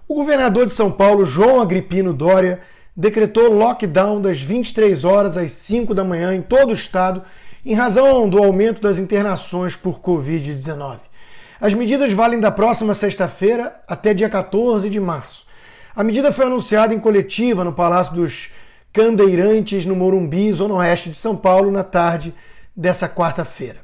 O governador de São Paulo, João Agripino Dória, decretou lockdown das 23 horas às 5 da manhã em todo o estado, em razão do aumento das internações por Covid-19. As medidas valem da próxima sexta-feira até dia 14 de março. A medida foi anunciada em coletiva no Palácio dos Candeirantes, no Morumbi, zona oeste de São Paulo, na tarde dessa quarta-feira.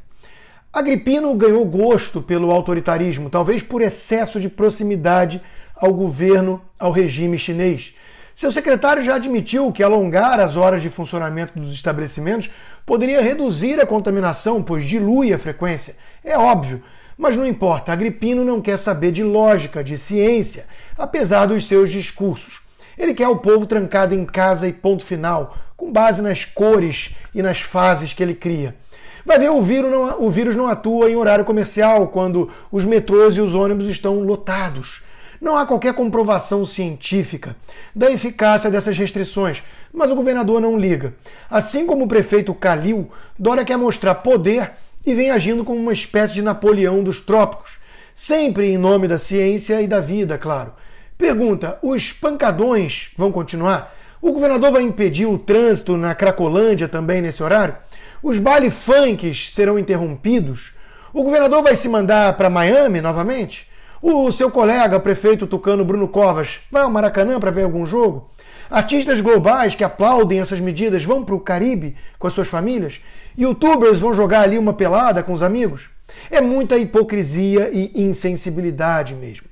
Agripino ganhou gosto pelo autoritarismo, talvez por excesso de proximidade ao governo, ao regime chinês. Seu secretário já admitiu que alongar as horas de funcionamento dos estabelecimentos poderia reduzir a contaminação, pois dilui a frequência. É óbvio, mas não importa. Agripino não quer saber de lógica, de ciência, apesar dos seus discursos. Ele quer o povo trancado em casa e ponto final, com base nas cores e nas fases que ele cria. Vai ver, o vírus não atua em horário comercial, quando os metrôs e os ônibus estão lotados. Não há qualquer comprovação científica da eficácia dessas restrições, mas o governador não liga. Assim como o prefeito Calil, Dória quer mostrar poder e vem agindo como uma espécie de Napoleão dos trópicos, sempre em nome da ciência e da vida, claro. Pergunta, os pancadões vão continuar? O governador vai impedir o trânsito na Cracolândia também nesse horário? Os baile funks serão interrompidos? O governador vai se mandar para Miami novamente? O seu colega, prefeito tucano Bruno Covas, vai ao Maracanã para ver algum jogo? Artistas globais que aplaudem essas medidas vão para o Caribe com as suas famílias? Youtubers vão jogar ali uma pelada com os amigos? É muita hipocrisia e insensibilidade mesmo.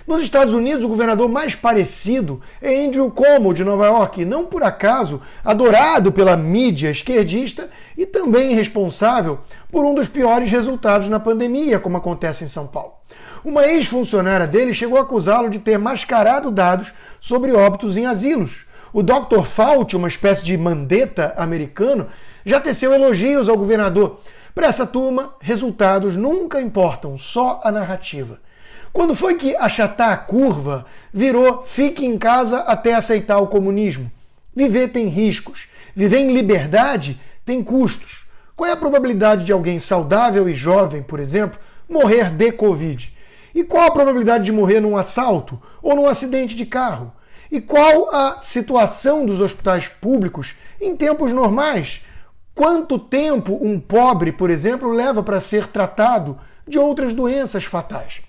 Nos Estados Unidos, o governador mais parecido é Andrew Cuomo, de Nova York, não por acaso adorado pela mídia esquerdista e também responsável por um dos piores resultados na pandemia, como acontece em São Paulo. Uma ex-funcionária dele chegou a acusá-lo de ter mascarado dados sobre óbitos em asilos. O Dr. Fauci, uma espécie de Mandetta americano, já teceu elogios ao governador. Para essa turma, resultados nunca importam, só a narrativa. Quando foi que achatar a curva virou fique em casa até aceitar o comunismo? Viver tem riscos. Viver em liberdade tem custos. Qual é a probabilidade de alguém saudável e jovem, por exemplo, morrer de Covid? E qual a probabilidade de morrer num assalto ou num acidente de carro? E qual a situação dos hospitais públicos em tempos normais? Quanto tempo um pobre, por exemplo, leva para ser tratado de outras doenças fatais?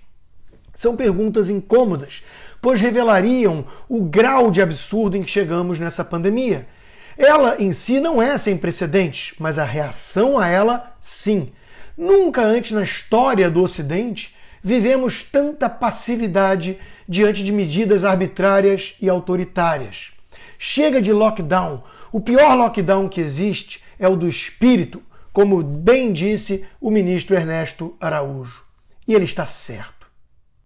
São perguntas incômodas, pois revelariam o grau de absurdo em que chegamos nessa pandemia. Ela em si não é sem precedentes, mas a reação a ela, sim. Nunca antes na história do Ocidente vivemos tanta passividade diante de medidas arbitrárias e autoritárias. Chega de lockdown. O pior lockdown que existe é o do espírito, como bem disse o ministro Ernesto Araújo. E ele está certo.